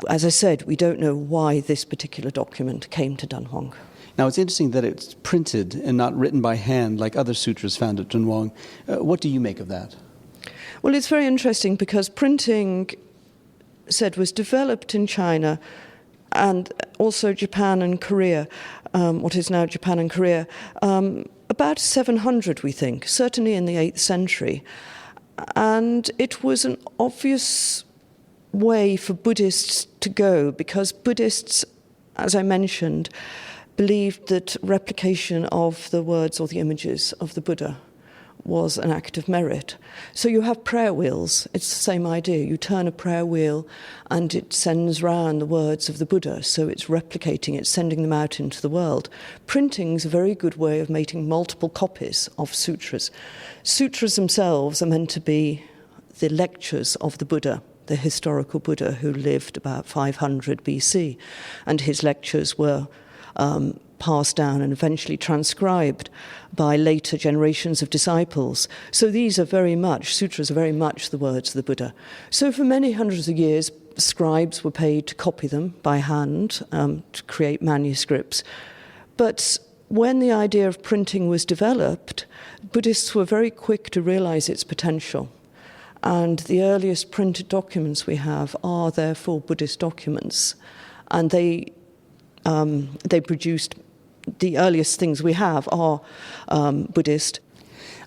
As I said, we don't know why this particular document came to Dunhuang. Now, it's interesting that it's printed and not written by hand like other sutras found at Dunhuang. What do you make of that? Well, it's very interesting because printing, said, was developed in China and also Japan and Korea, what is now Japan and Korea, about 700, we think, certainly in the 8th century. And it was an obvious way for Buddhists to go because Buddhists, as I mentioned, believed that replication of the words or the images of the Buddha was an act of merit. So you have prayer wheels. It's the same idea. You turn a prayer wheel and it sends round the words of the Buddha. So it's replicating, it's sending them out into the world. Printing is a very good way of making multiple copies of sutras. Sutras themselves are meant to be the lectures of the Buddha, the historical Buddha who lived about 500 BC. And his lectures were passed down and eventually transcribed by later generations of disciples. So these are very much, sutras are very much the words of the Buddha. So for many hundreds of years, scribes were paid to copy them by hand, to create manuscripts. But when the idea of printing was developed, Buddhists were very quick to realize its potential. And the earliest printed documents we have are therefore Buddhist documents. And they produced, the earliest things we have are Buddhist.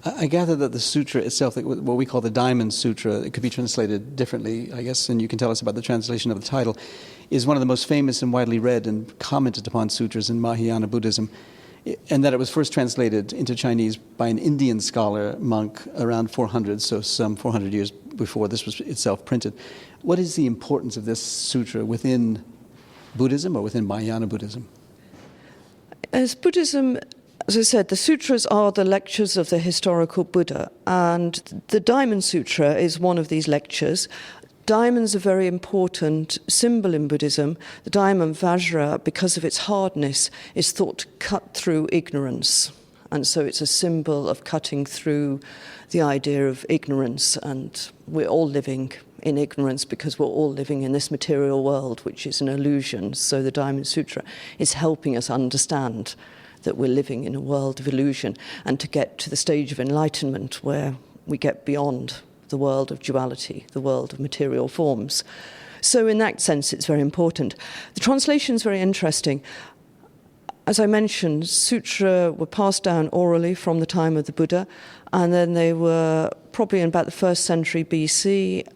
I gather that the sutra itself, what we call the Diamond Sutra, it could be translated differently, I guess, and you can tell us about the translation of the title, is one of the most famous and widely read and commented upon sutras in Mahayana Buddhism, and that it was first translated into Chinese by an Indian scholar, monk, around 400, so some 400 years before this was itself printed. What is the importance of this sutra within Buddhism or within Mahayana Buddhism? As Buddhism, as I said, the sutras are the lectures of the historical Buddha, and the Diamond Sutra is one of these lectures. Diamonds are a very important symbol in Buddhism. The diamond Vajra, because of its hardness, is thought to cut through ignorance. And so it's a symbol of cutting through the idea of ignorance, and we're all living in ignorance because we're all living in this material world, which is an illusion. So the Diamond Sutra is helping us understand that we're living in a world of illusion and to get to the stage of enlightenment where we get beyond the world of duality, the world of material forms. So in that sense, it's very important. The translation is very interesting. As I mentioned, sutra were passed down orally from the time of the Buddha, and then they were probably in about the 1st century BC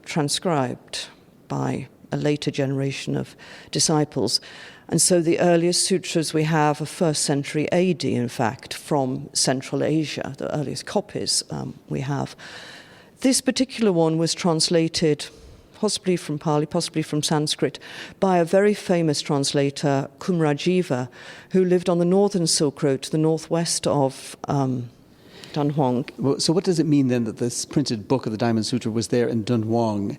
transcribed by a later generation of disciples. And so the earliest sutras we have are 1st century AD, in fact, from Central Asia, the earliest copies we have. This particular one was translated possibly from Pali, possibly from Sanskrit, by a very famous translator, Kumrajiva, who lived on the northern Silk Road to the northwest of Dunhuang. Well, so what does it mean then that this printed book of the Diamond Sutra was there in Dunhuang?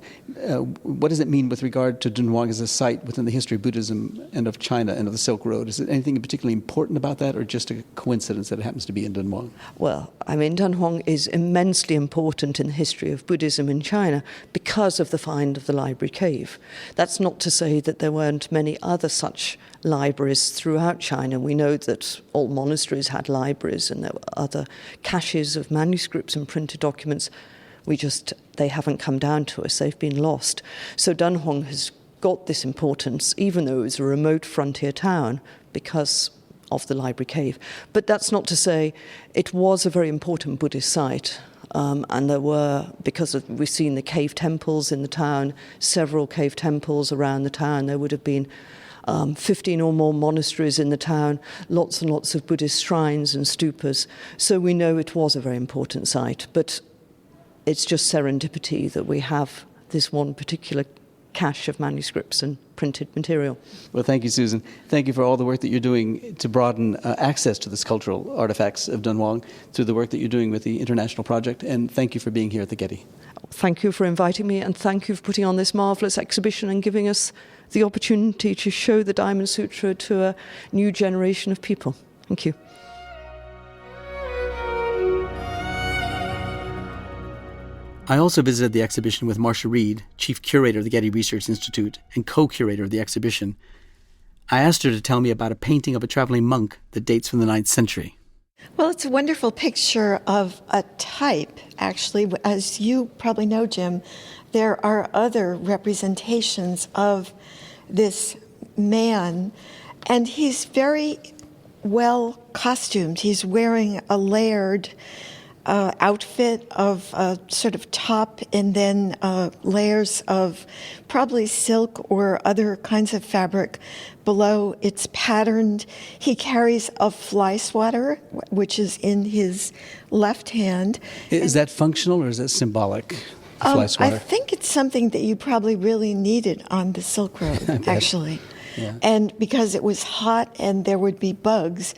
What does it mean with regard to Dunhuang as a site within the history of Buddhism and of China and of the Silk Road? Is there anything particularly important about that, or just a coincidence that it happens to be in Dunhuang? Well, I mean, Dunhuang is immensely important in the history of Buddhism in China because of the find of the library cave. That's not to say that there weren't many other such libraries throughout China. We know that all monasteries had libraries and there were other caches of manuscripts and printed documents. They haven't come down to us. They've been lost. So Dunhuang has got this importance, even though it was a remote frontier town, because of the library cave. But that's not to say it was a very important Buddhist site. And there were, we've seen the cave temples in the town, several cave temples around the town. There would have been 15 or more monasteries in the town, lots and lots of Buddhist shrines and stupas. So we know it was a very important site, but it's just serendipity that we have this one particular cache of manuscripts and printed material. Well, thank you, Susan. Thank you for all the work that you're doing to broaden access to this cultural artifacts of Dunhuang through the work that you're doing with the International Project, and thank you for being here at the Getty. Thank you for inviting me, and thank you for putting on this marvellous exhibition and giving us the opportunity to show the Diamond Sutra to a new generation of people. Thank you. I also visited the exhibition with Marcia Reed, Chief Curator of the Getty Research Institute and co-curator of the exhibition. I asked her to tell me about a painting of a traveling monk that dates from the 9th century. Well, it's a wonderful picture of a type, actually. As you probably know, Jim, there are other representations of this man, and he's very well costumed. He's wearing a layered outfit of a sort of top and then layers of probably silk or other kinds of fabric below. It's patterned. He carries a fly swatter, which is in his left hand. Is that functional or is that symbolic? Fly swatter? I think it's something that you probably really needed on the Silk Road, actually. Yeah. And because it was hot and there would be bugs,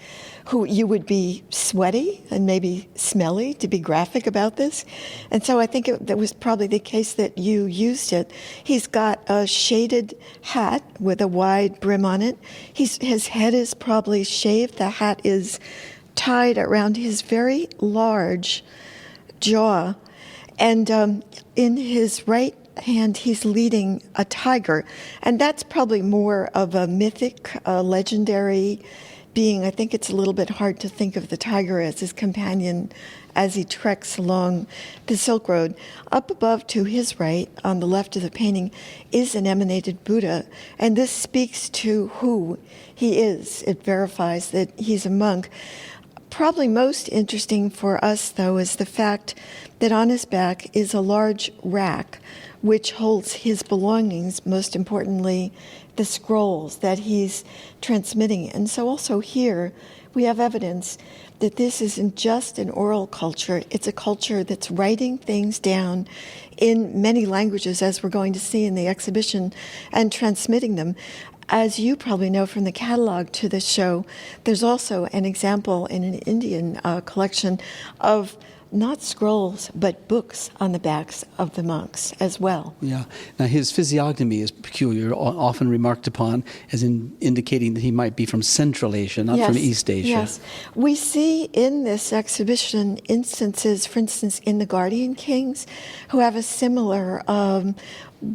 you would be sweaty and maybe smelly, to be graphic about this. And so I think that was probably the case that you used it. He's got a shaded hat with a wide brim on it. His head is probably shaved. The hat is tied around his very large jaw. And in his right hand, he's leading a tiger. And that's probably more of a mythic, legendary being. I think it's a little bit hard to think of the tiger as his companion as he treks along the Silk Road. Up above to his right, on the left of the painting, is an emanated Buddha. And this speaks to who he is. It verifies that he's a monk. Probably most interesting for us, though, is the fact that on his back is a large rack which holds his belongings, most importantly, the scrolls that he's transmitting. And so also here we have evidence that this isn't just an oral culture, it's a culture that's writing things down in many languages, as we're going to see in the exhibition, and transmitting them. As you probably know from the catalog to this show, there's also an example in an Indian collection of not scrolls, but books on the backs of the monks as well. Yeah. Now, his physiognomy is peculiar, often remarked upon as indicating that he might be from Central Asia, not from East Asia. Yes. We see in this exhibition instances, for instance, in the Guardian Kings, who have a similar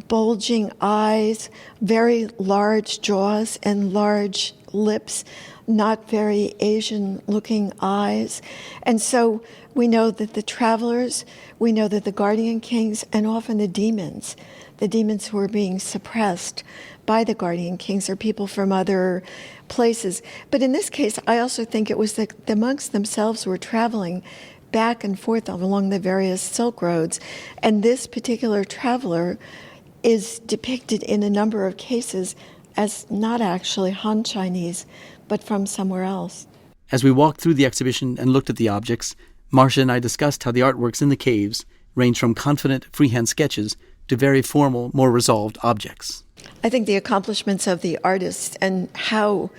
bulging eyes, very large jaws and large lips, not very Asian-looking eyes. And so we know that the travelers, we know that the Guardian Kings, and often the demons who are being suppressed by the Guardian Kings are people from other places. But in this case, I also think it was that the monks themselves were traveling back and forth along the various Silk Roads, and this particular traveler is depicted in a number of cases as not actually Han Chinese, but from somewhere else. As we walked through the exhibition and looked at the objects, Marcia and I discussed how the artworks in the caves range from confident freehand sketches to very formal, more resolved objects. I think the accomplishments of the artists and how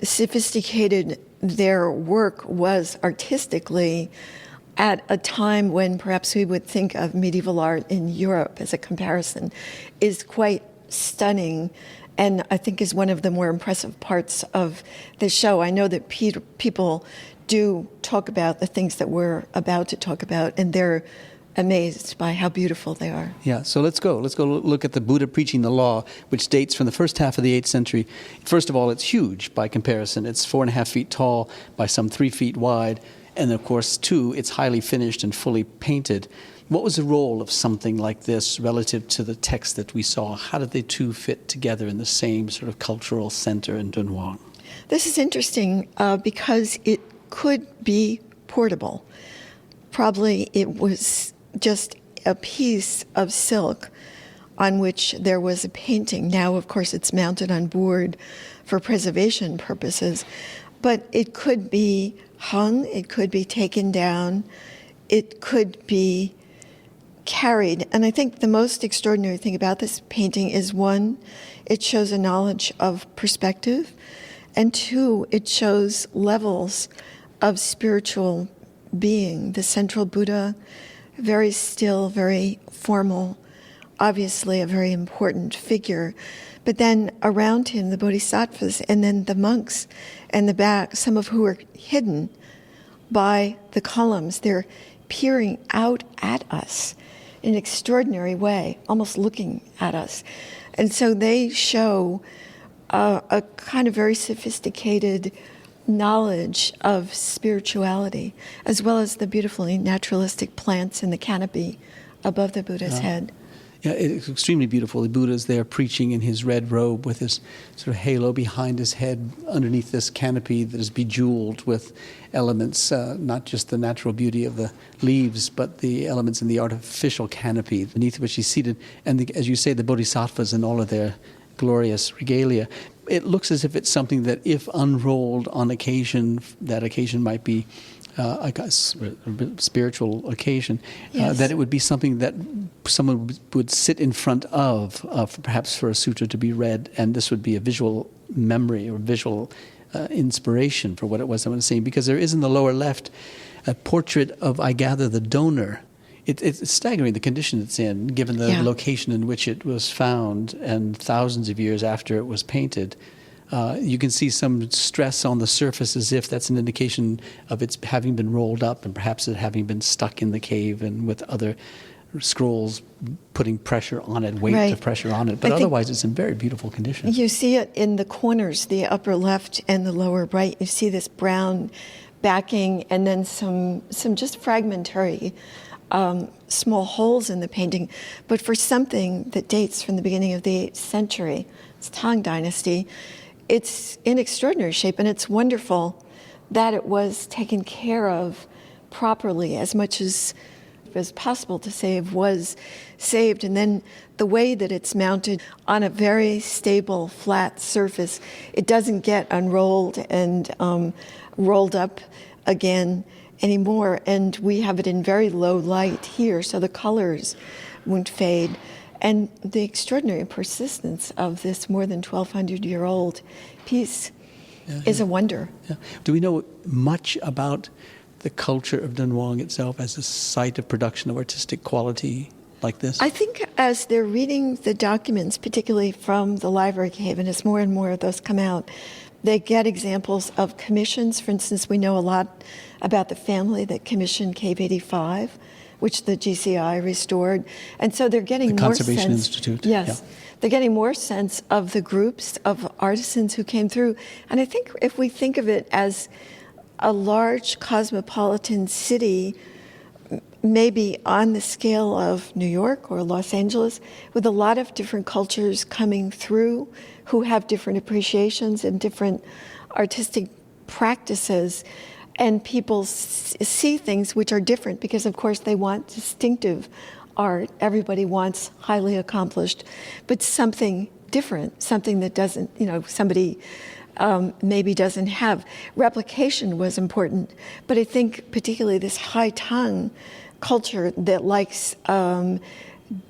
sophisticated their work was artistically at a time when perhaps we would think of medieval art in Europe as a comparison is quite stunning, and I think is one of the more impressive parts of the show. I know that people do talk about the things that we're about to talk about, and they're amazed by how beautiful they are. Yeah, so let's go look at the Buddha preaching the law, which dates from the first half of the 8th century. First of all, it's huge by comparison. It's 4.5 feet tall by some 3 feet wide. And of course, too, it's highly finished and fully painted. What was the role of something like this relative to the text that we saw? How did they two fit together in the same sort of cultural center in Dunhuang? This is interesting because it could be portable. Probably it was just a piece of silk on which there was a painting. Now, of course, it's mounted on board for preservation purposes, but it could be hung, it could be taken down, it could be carried. And I think the most extraordinary thing about this painting is, one, it shows a knowledge of perspective, and two, it shows levels of spiritual being. The central Buddha, very still, very formal, obviously a very important figure. But then around him, the bodhisattvas, and then the monks and the back, some of who are hidden by the columns. They're peering out at us in an extraordinary way, almost looking at us. And so they show a kind of very sophisticated knowledge of spirituality, as well as the beautifully naturalistic plants in the canopy above the Buddha's head. Yeah, it's extremely beautiful. The Buddha's there preaching in his red robe with his sort of halo behind his head underneath this canopy that is bejeweled with elements, not just the natural beauty of the leaves, but the elements in the artificial canopy beneath which he's seated. And as you say, the bodhisattvas and all of their glorious regalia. It looks as if it's something that, if unrolled on occasion, that occasion might be a spiritual occasion, yes. That it would be something that someone would sit in front of, perhaps for a sutra to be read, and this would be a visual memory or visual inspiration for what it was I was saying. Because there is in the lower left a portrait of, I gather, the donor. It's staggering the condition it's in, given the location in which it was found and thousands of years after it was painted. You can see some stress on the surface, as if that's an indication of its having been rolled up and perhaps it having been stuck in the cave and with other scrolls putting pressure on it, weight of pressure on it. But otherwise, it's in very beautiful condition. You see it in the corners, the upper left and the lower right. You see this brown backing and then some just fragmentary small holes in the painting. But for something that dates from the beginning of the 8th century, it's Tang Dynasty, it's in extraordinary shape, and it's wonderful that it was taken care of properly, as much as possible to save was saved. And then the way that it's mounted on a very stable, flat surface, it doesn't get unrolled and rolled up again anymore. And we have it in very low light here, so the colors won't fade. And the extraordinary persistence of this more than 1,200-year-old piece is a wonder. Yeah. Do we know much about the culture of Dunhuang itself as a site of production of artistic quality like this? I think as they're reading the documents, particularly from the library cave, and as more and more of those come out, they get examples of commissions. For instance, we know a lot about the family that commissioned Cave 85, which the GCI restored. And so they're getting the more Conservation sense. Institute. Yes. Yeah. They're getting more sense of the groups of artisans who came through. And I think if we think of it as a large cosmopolitan city, maybe on the scale of New York or Los Angeles, with a lot of different cultures coming through who have different appreciations and different artistic practices, and people see things which are different because, of course, they want distinctive art. Everybody wants highly accomplished, but something different, something that doesn't, somebody maybe doesn't have. Replication was important, but I think particularly this high tongue culture that likes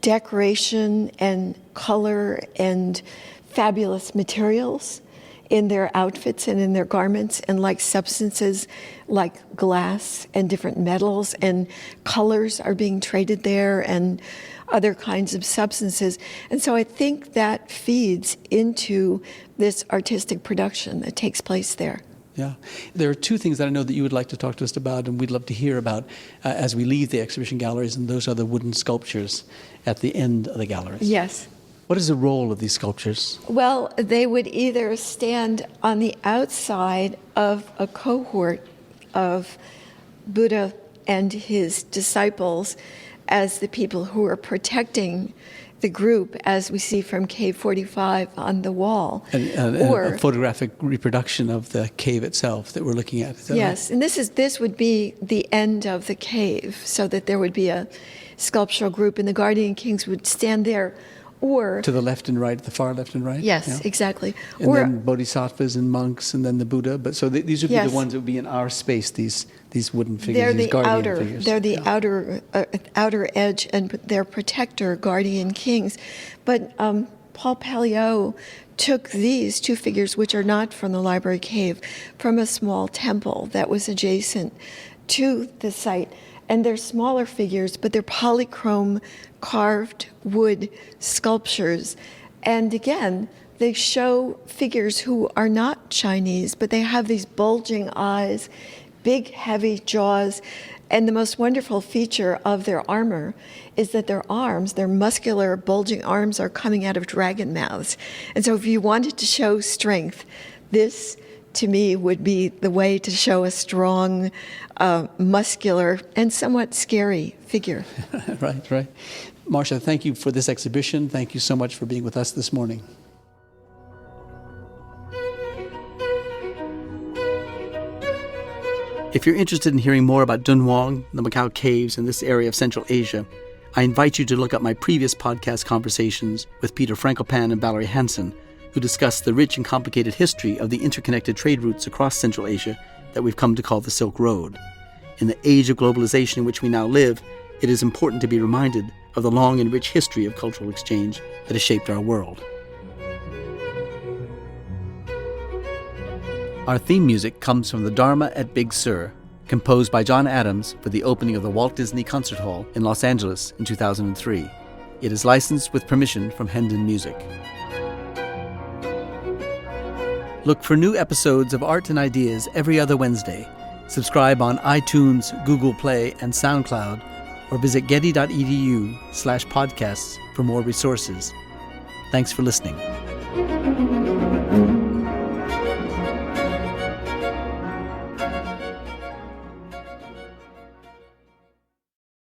decoration and color and fabulous materials in their outfits and in their garments, and like substances like glass and different metals, and colors are being traded there, and other kinds of substances. And so I think that feeds into this artistic production that takes place there. Yeah. There are two things that I know that you would like to talk to us about, and we'd love to hear about as we leave the exhibition galleries, and those are the wooden sculptures at the end of the galleries. Yes. What is the role of these sculptures? Well, they would either stand on the outside of a cohort of Buddha and his disciples as the people who are protecting the group, as we see from Cave 45 on the wall. Or a photographic reproduction of the cave itself that we're looking at. Yes, right? And this would be the end of the cave, so that there would be a sculptural group, and the guardian kings would stand there. Or to the left and right, the far left and right? Yes, yeah. Exactly. And then bodhisattvas and monks, and then the Buddha. But so these would be the ones that would be in our space, these wooden figures, they're these the guardian figures. They're the outer edge, and their protector, guardian kings. But Paul Palliot took these two figures, which are not from the library cave, from a small temple that was adjacent to the site. And they're smaller figures, but they're polychrome carved wood sculptures. And again, they show figures who are not Chinese, but they have these bulging eyes, big, heavy jaws. And the most wonderful feature of their armor is that their arms, their muscular, bulging arms, are coming out of dragon mouths. And so if you wanted to show strength, this, to me, would be the way to show a strong, muscular, and somewhat scary figure. Right. Marcia, thank you for this exhibition. Thank you so much for being with us this morning. If you're interested in hearing more about Dunhuang, the Mogao Caves, and this area of Central Asia, I invite you to look up my previous podcast conversations with Peter Frankopan and Valerie Hansen, who discuss the rich and complicated history of the interconnected trade routes across Central Asia that we've come to call the Silk Road. In the age of globalization in which we now live, it is important to be reminded of the long and rich history of cultural exchange that has shaped our world. Our theme music comes from the Dharma at Big Sur, composed by John Adams for the opening of the Walt Disney Concert Hall in Los Angeles in 2003. It is licensed with permission from Hendon Music. Look for new episodes of Art and Ideas every other Wednesday. Subscribe on iTunes, Google Play, and SoundCloud, or visit getty.edu/podcasts for more resources. Thanks for listening.